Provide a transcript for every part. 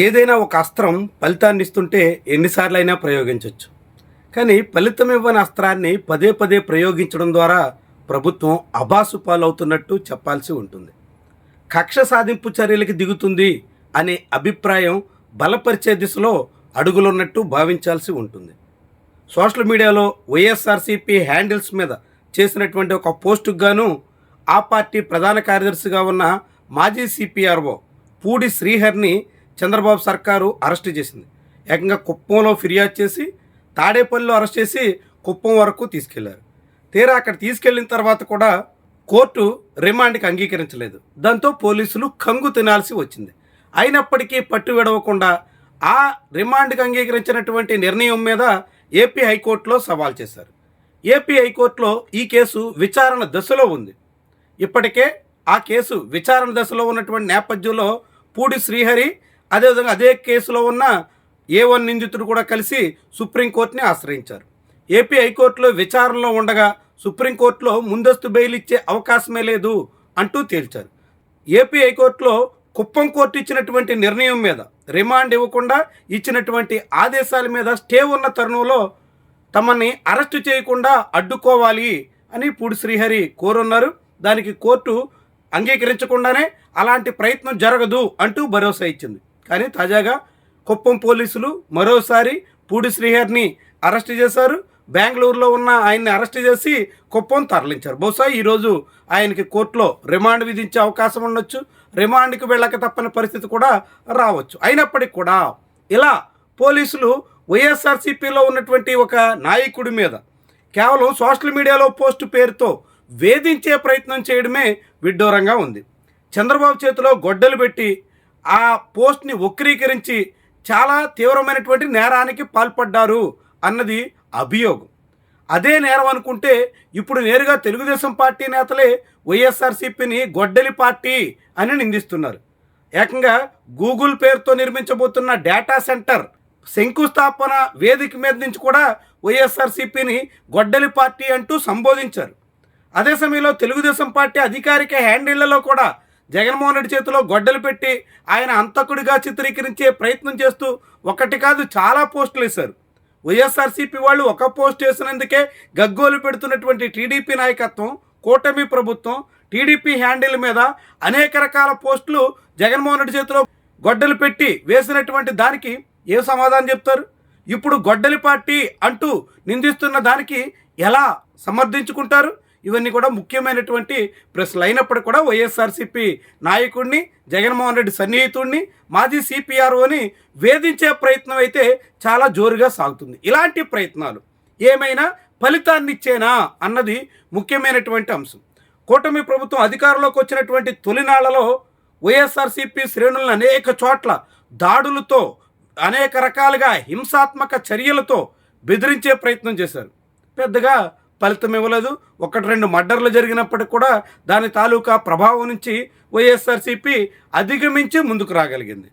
ఏదైనా ఒక అస్త్రం ఫలితాన్ని ఇస్తుంటే ఎన్నిసార్లైనా ప్రయోగించవచ్చు. కానీ ఫలితం ఇవ్వని అస్త్రాన్ని పదే పదే ప్రయోగించడం ద్వారా ప్రభుత్వం అబాసు పాలవుతున్నట్టు చెప్పాల్సి ఉంటుంది. కక్ష సాధింపు చర్యలకి దిగుతుంది అనే అభిప్రాయం బలపరిచే దిశలో అడుగులున్నట్టు భావించాల్సి ఉంటుంది. సోషల్ మీడియాలో వైఎస్ఆర్సీపీ హ్యాండిల్స్ మీద చేసినటువంటి ఒక పోస్టుకు గాను ఆ పార్టీ ప్రధాన కార్యదర్శిగా ఉన్న మాజీ సిపిఆర్ఓ పూడి శ్రీహరిని చంద్రబాబు సర్కారు అరెస్ట్ చేసింది. ఏకంగా కుప్పంలో ఫిర్యాదు చేసి తాడేపల్లిలో అరెస్ట్ చేసి కుప్పం వరకు తీసుకెళ్లారు. తీరా అక్కడ తీసుకెళ్లిన తర్వాత కూడా కోర్టు రిమాండ్కి అంగీకరించలేదు. దాంతో పోలీసులు కంగు తినాల్సి వచ్చింది. అయినప్పటికీ పట్టు విడవకుండా ఆ రిమాండ్కి అంగీకరించినటువంటి నిర్ణయం మీద ఏపీ హైకోర్టులో సవాల్ చేశారు. ఏపీ హైకోర్టులో ఈ కేసు విచారణ దశలో ఉంది. ఇప్పటికే ఆ కేసు విచారణ దశలో ఉన్నటువంటి నేపథ్యంలో పూడి శ్రీహరి అదేవిధంగా అదే కేసులో ఉన్న A1 నిందితుడు కూడా కలిసి సుప్రీంకోర్టుని ఆశ్రయించారు. ఏపీ హైకోర్టులో విచారణలో ఉండగా సుప్రీంకోర్టులో ముందస్తు బెయిల్ ఇచ్చే అవకాశమే లేదు అంటూ తేల్చారు. ఏపీ హైకోర్టులో కుప్పం కోర్టు ఇచ్చినటువంటి నిర్ణయం మీద రిమాండ్ ఇవ్వకుండా ఇచ్చినటువంటి ఆదేశాల మీద స్టే ఉన్న తరుణంలో తమని అరెస్టు చేయకుండా అడ్డుకోవాలి అని పూడి శ్రీహరి కోరున్నారు. దానికి కోర్టు అంగీకరించకుండానే అలాంటి ప్రయత్నం జరగదు అంటూ భరోసా ఇచ్చింది. కానీ తాజాగా కుప్పం పోలీసులు మరోసారి పూడి శ్రీహరిని అరెస్ట్ చేశారు. బెంగళూరులో ఉన్న ఆయన్ని అరెస్ట్ చేసి కుప్పం తరలించారు. బహుశా ఈరోజు ఆయనకి కోర్టులో రిమాండ్ విధించే అవకాశం ఉండొచ్చు. రిమాండ్కి వెళ్ళక తప్పని పరిస్థితి కూడా రావచ్చు. అయినప్పటికీ కూడా ఇలా పోలీసులు వైఎస్ఆర్సీపీలో ఉన్నటువంటి ఒక నాయకుడి మీద కేవలం సోషల్ మీడియాలో పోస్టు పేరుతో వేధించే ప్రయత్నం చేయడమే విడ్డూరంగా ఉంది. చంద్రబాబు చేతిలో గొడ్డలు పెట్టి ఆ పోస్ట్ని వక్రీకరించి చాలా తీవ్రమైనటువంటి నేరానికి పాల్పడ్డారు అన్నది అభియోగం. అదే నేరం అనుకుంటే ఇప్పుడు నేరుగా తెలుగుదేశం పార్టీ నేతలే వైఎస్ఆర్సీపీని గొడ్డలి పార్టీ అని నిందిస్తున్నారు. ఏకంగా గూగుల్ పేరుతో నిర్మించబోతున్న డేటా సెంటర్ శంకుస్థాపన వేదిక మీద నుంచి కూడా వైఎస్ఆర్సీపీని గొడ్డలి పార్టీ అంటూ సంబోధించారు. అదే సమయంలో తెలుగుదేశం పార్టీ అధికారిక హ్యాండిళ్లలో కూడా జగన్మోహన్ రెడ్డి చేతిలో గొడ్డలు పెట్టి ఆయన హంతకుడిగా చిత్రీకరించే ప్రయత్నం చేస్తూ ఒకటి కాదు చాలా పోస్టులు వేశారు. వైఎస్ఆర్సీపీ వాళ్ళు ఒక పోస్ట్ వేసినందుకే గగ్గోలు పెడుతున్నటువంటి టీడీపీ నాయకత్వం, కూటమి ప్రభుత్వం టీడీపీ హ్యాండిల్ మీద అనేక రకాల పోస్టులు జగన్మోహన్ రెడ్డి చేతిలో గొడ్డలు పెట్టి వేసినటువంటి దానికి ఏ సమాధానం చెప్తారు? ఇప్పుడు గొడ్డలి పార్టీ అంటూ నిందిస్తున్న దానికి ఎలా సమర్థించుకుంటారు? ఇవన్నీ కూడా ముఖ్యమైనటువంటి ప్రశ్నలు. అయినప్పటికీ కూడా వైఎస్ఆర్సీపీ నాయకుడిని, జగన్మోహన్ రెడ్డి సన్నిహితుడిని, మాజీ సిపిఆర్ఓని వేధించే ప్రయత్నం అయితే చాలా జోరుగా సాగుతుంది. ఇలాంటి ప్రయత్నాలు ఏమైనా ఫలితాన్ని ఇచ్చేనా అన్నది ముఖ్యమైనటువంటి అంశం. కూటమి ప్రభుత్వం అధికారంలోకి వచ్చినటువంటి తొలినాళ్లలో వైఎస్ఆర్సీపీ శ్రేణులను అనేక చోట్ల దాడులతో, అనేక రకాలుగా హింసాత్మక చర్యలతో బెదిరించే ప్రయత్నం చేశారు. పెద్దగా ఫలితం ఇవ్వలేదు. 1-2 మర్డర్లు జరిగినప్పటికి కూడా దాని తాలూకా ప్రభావం నుంచి వైఎస్ఆర్సీపీ అధిగమించి ముందుకు రాగలిగింది.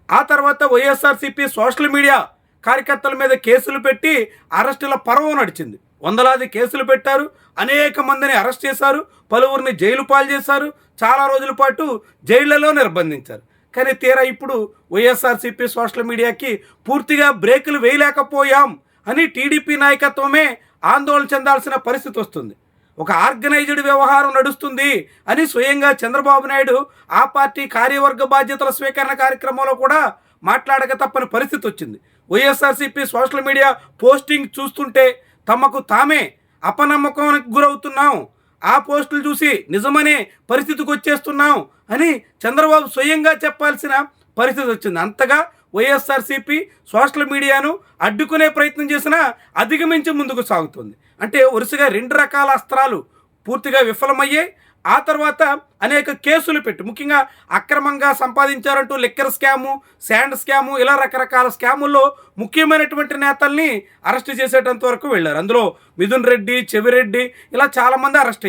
ఆ తర్వాత వైఎస్ఆర్సీపీ సోషల్ మీడియా కార్యకర్తల మీద కేసులు పెట్టి అరెస్టుల పర్వం నడిచింది. వందలాది కేసులు పెట్టారు, అనేక మందిని అరెస్ట్ చేశారు, పలువురిని జైలు పాలు చేశారు, చాలా రోజుల పాటు జైళ్లలో నిర్బంధించారు. కానీ తీరా ఇప్పుడు వైఎస్ఆర్సీపీ సోషల్ మీడియాకి పూర్తిగా బ్రేకులు వేయలేకపోయాం అని టీడీపీ నాయకత్వమే ఆందోళన చెందాల్సిన పరిస్థితి వస్తుంది. ఒక ఆర్గనైజ్డ్ వ్యవహారం నడుస్తుంది అని స్వయంగా చంద్రబాబు నాయుడు ఆ పార్టీ కార్యవర్గ బాధ్యతల స్వీకరణ కార్యక్రమంలో కూడా మాట్లాడక తప్పని పరిస్థితి వచ్చింది. వైఎస్ఆర్సీపీ సోషల్ మీడియా పోస్టింగ్ చూస్తుంటే తమకు తామే అపనమ్మకానికి గురవుతున్నాం, ఆ పోస్టులు చూసి నిజమనే పరిస్థితికి వచ్చేస్తున్నాం అని చంద్రబాబు స్వయంగా చెప్పాల్సిన పరిస్థితి వచ్చింది. అంతగా వైఎస్ఆర్సీపీ సోషల్ మీడియాను అడ్డుకునే ప్రయత్నం చేసినా అధిగమించి ముందుకు సాగుతుంది. అంటే వరుసగా 2 రకాల అస్త్రాలు పూర్తిగా విఫలమయ్యాయి. ఆ తర్వాత అనేక కేసులు పెట్టి, ముఖ్యంగా అక్రమంగా సంపాదించారంటూ లిక్కర్ స్కాము, శాండ్ స్కాము, ఇలా రకరకాల స్కాముల్లో ముఖ్యమైనటువంటి నేతల్ని అరెస్ట్ చేసేటంత వరకు వెళ్ళారు. అందులో మిథున్ రెడ్డి, చెవిరెడ్డి ఇలా చాలామంది అరెస్ట్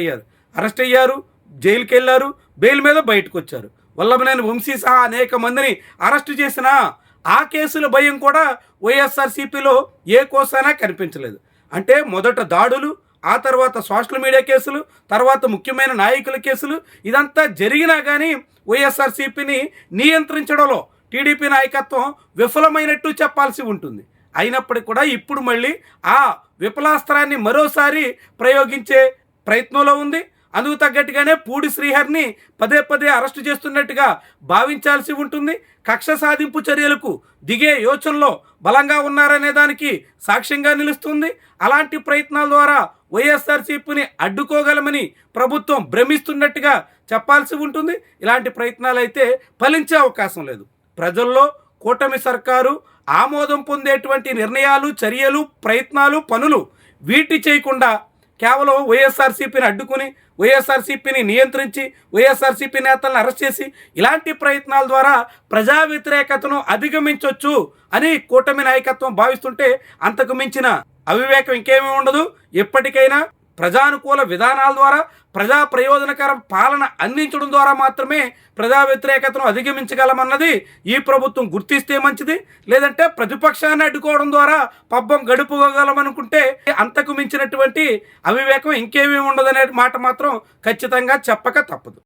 అయ్యారు, జైలుకి వెళ్ళారు, బెయిల్ మీద బయటకు వచ్చారు. వల్లభనేని వంశీ సహా అనేక మందిని అరెస్టు చేసినా ఆ కేసుల భయం కూడా వైఎస్ఆర్సీపీలో ఏ కోసైనా కనిపించలేదు. అంటే మొదట దాడులు, ఆ తర్వాత సోషల్ మీడియా కేసులు, తర్వాత ముఖ్యమైన నాయకుల కేసులు, ఇదంతా జరిగినా కానీ వైఎస్ఆర్సీపీని నియంత్రించడంలో టీడీపీ నాయకత్వం విఫలమైనట్టు చెప్పాల్సి ఉంటుంది. అయినప్పటికీ కూడా ఇప్పుడు మళ్ళీ ఆ విఫలాస్త్రాన్ని మరోసారి ప్రయోగించే ప్రయత్నంలో ఉంది. అందుకు తగ్గట్టుగానే పూడి శ్రీహరిని పదే పదే అరెస్టు చేస్తున్నట్టుగా భావించాల్సి ఉంటుంది. కక్ష సాధింపు చర్యలకు దిగే యోచనలో బలంగా ఉన్నారనే దానికి సాక్ష్యంగా నిలుస్తుంది. అలాంటి ప్రయత్నాల ద్వారా వైఎస్ఆర్సీపీని అడ్డుకోగలమని ప్రభుత్వం భ్రమిస్తున్నట్టుగా చెప్పాల్సి ఉంటుంది. ఇలాంటి ప్రయత్నాలు అయితే ఫలించే అవకాశం లేదు. ప్రజల్లో కూటమి సర్కారు ఆమోదం పొందేటువంటి నిర్ణయాలు, చర్యలు, ప్రయత్నాలు, పనులు వీటి చేయకుండా కేవలం వైఎస్ఆర్సీపీని అడ్డుకుని, వైఎస్ఆర్సీపీని నియంత్రించి, వైఎస్ఆర్సీపీ నేతలను అరెస్ట్ చేసి ఇలాంటి ప్రయత్నాల ద్వారా ప్రజా వ్యతిరేకతను అధిగమించవచ్చు అని కూటమి నాయకత్వం భావిస్తుంటే అంతకు మించిన అవివేకం ఇంకేమీ ఉండదు. ఎప్పటికైనా ప్రజానుకూల విధానాల ద్వారా ప్రజా ప్రయోజనకర పాలన అందించడం ద్వారా మాత్రమే ప్రజా వ్యతిరేకతను అధిగమించగలమన్నది ఈ ప్రభుత్వం గుర్తిస్తే మంచిది. లేదంటే ప్రతిపక్షాన్ని అడ్డుకోవడం ద్వారా పబ్బం గడుపుకోగలమనుకుంటే అంతకు మించినటువంటి అవివేకం ఇంకేమీ ఉండదనే మాట మాత్రం ఖచ్చితంగా చెప్పక తప్పదు.